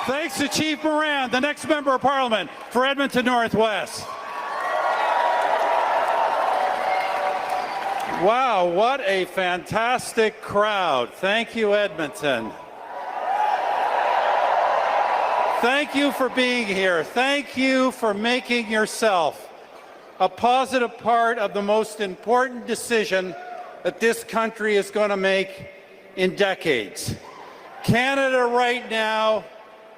Thanks to Chief Moran, the next Member of Parliament for Edmonton Northwest. Wow, what a fantastic crowd. Thank you, Edmonton. Thank you for being here. Thank you for making yourself a positive part of the most important decision that this country is going to make in decades. Canada right now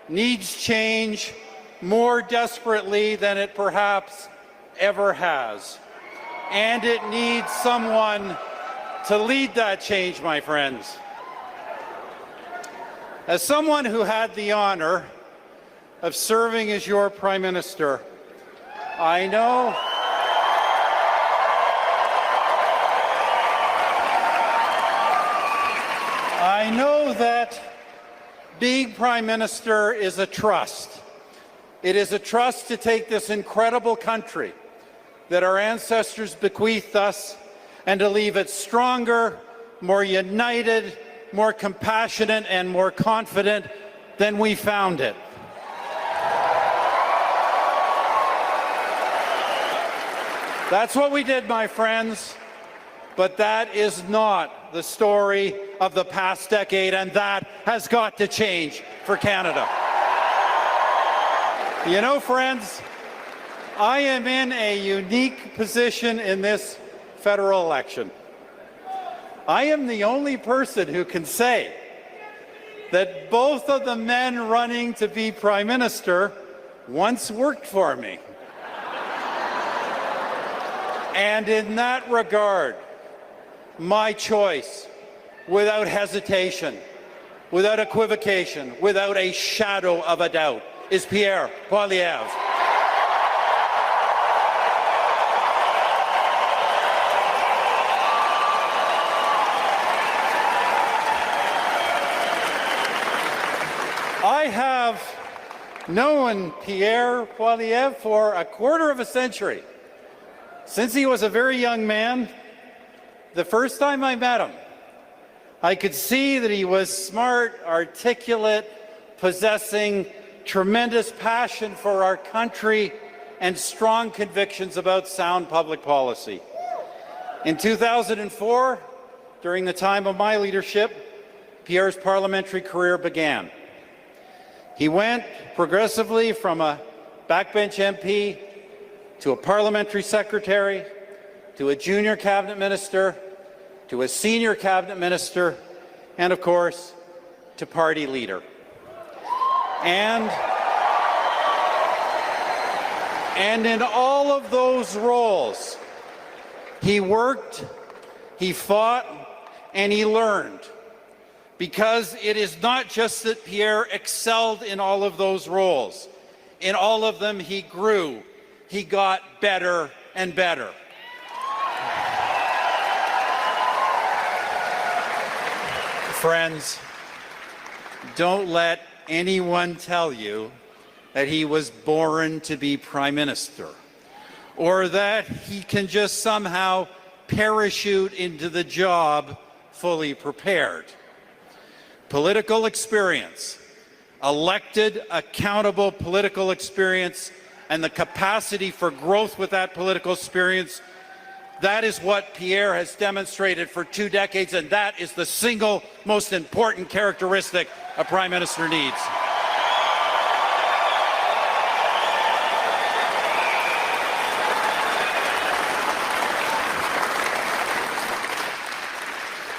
needs change more desperately than it perhaps ever has. And it needs someone to lead that change, my friends. As someone who had the honor of serving as your Prime Minister, I know that being Prime Minister is a trust. It is a trust to take this incredible country that our ancestors bequeathed us and to leave it stronger, more united, more compassionate, and more confident than we found it. That's what we did, my friends, but that is not the story of the past decade, and that has got to change for Canada. You know, friends, I am in a unique position in this federal election. I am the only person who can say that both of the men running to be Prime Minister once worked for me. And in that regard, my choice, without hesitation, without equivocation, without a shadow of a doubt, is Pierre Poilievre. I have known Pierre Poilievre for a quarter of a century. Since he was a very young man, the first time I met him, I could see that he was smart, articulate, possessing tremendous passion for our country and strong convictions about sound public policy. In 2004, during the time of my leadership, Pierre's parliamentary career began. He went progressively from a backbench MP to a parliamentary secretary, to a junior cabinet minister, to a senior cabinet minister, and of course, to party leader. And in all of those roles, he worked, he fought, and he learned. Because it is not just that Pierre excelled in all of those roles. In all of them, he grew. He got better and better. Friends, don't let anyone tell you that he was born to be Prime Minister, or that he can just somehow parachute into the job fully prepared. Political experience, elected, accountable political experience, and the capacity for growth with that political experience, that is what Pierre has demonstrated for 2 decades, and that is the single most important characteristic a Prime Minister needs.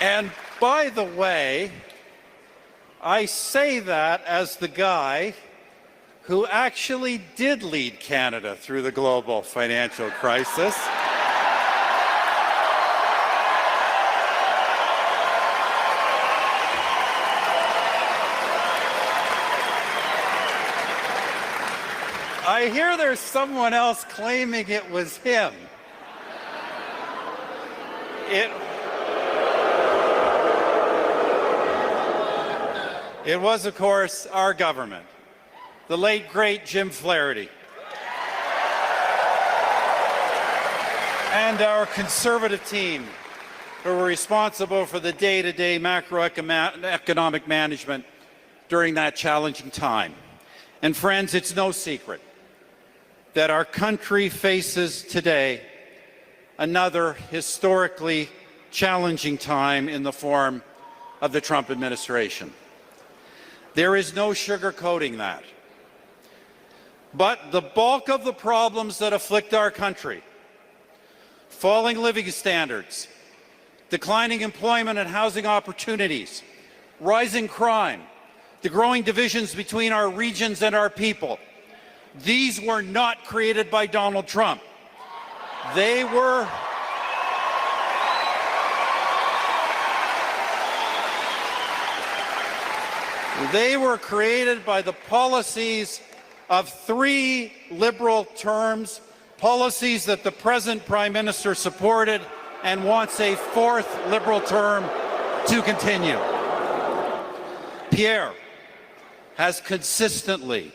And by the way, I say that as the guy who actually did lead Canada through the global financial crisis. I hear there's someone else claiming it was him. It was, of course, our government, the late, great Jim Flaherty, and our Conservative team who were responsible for the day-to-day macroeconomic management during that challenging time. And friends, it's no secret that our country faces today another historically challenging time in the form of the Trump administration. There is no sugarcoating that. But the bulk of the problems that afflict our country, falling living standards, declining employment and housing opportunities, rising crime, the growing divisions between our regions and our people, these were not created by Donald Trump. They were created by the policies of 3 Liberal terms, policies that the present Prime Minister supported and wants a 4th Liberal term to continue. Pierre has consistently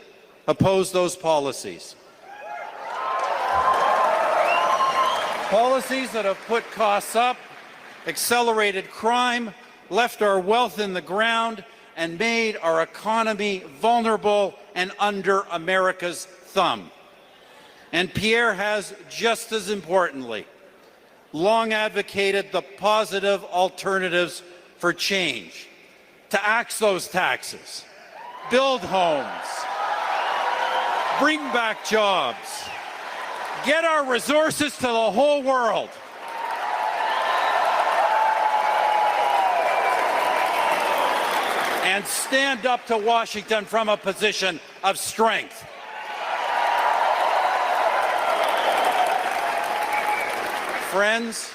opposed those policies. Policies that have put costs up, accelerated crime, left our wealth in the ground, and made our economy vulnerable and under America's thumb. And Pierre has, just as importantly, long advocated the positive alternatives for change, to axe those taxes, build homes, bring back jobs, get our resources to the whole world. And stand up to Washington from a position of strength. Friends,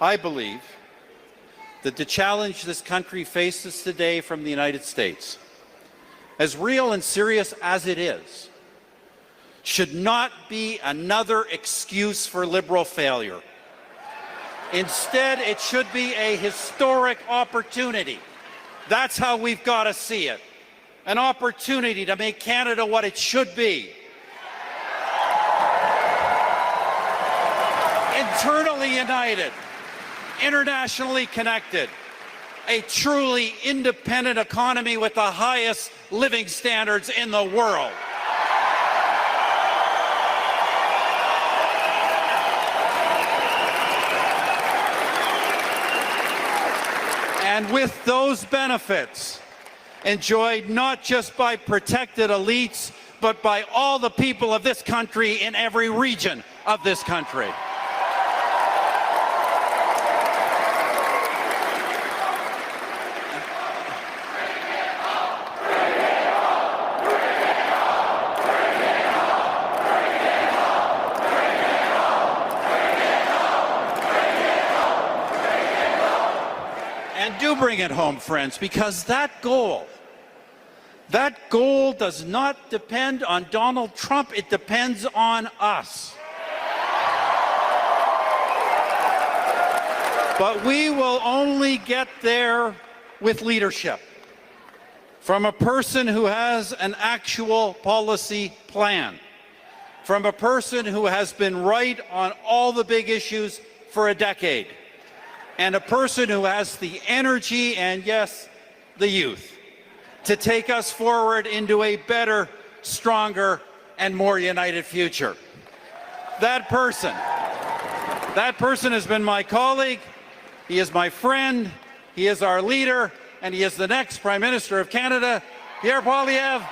I believe that the challenge this country faces today from the United States, as real and serious as it is, should not be another excuse for Liberal failure. Instead, it should be a historic opportunity. That's how we've got to see it. An opportunity to make Canada what it should be. Internally united, internationally connected, a truly independent economy with the highest living standards in the world. And with those benefits enjoyed not just by protected elites, but by all the people of this country in every region of this country. And do bring it home, friends, because that goal does not depend on Donald Trump. It depends on us. But we will only get there with leadership from a person who has an actual policy plan, from a person who has been right on all the big issues for a decade, and a person who has the energy and, yes, the youth to take us forward into a better, stronger, and more united future. That person has been my colleague, he is my friend, he is our leader, and he is the next Prime Minister of Canada, Pierre Poilievre.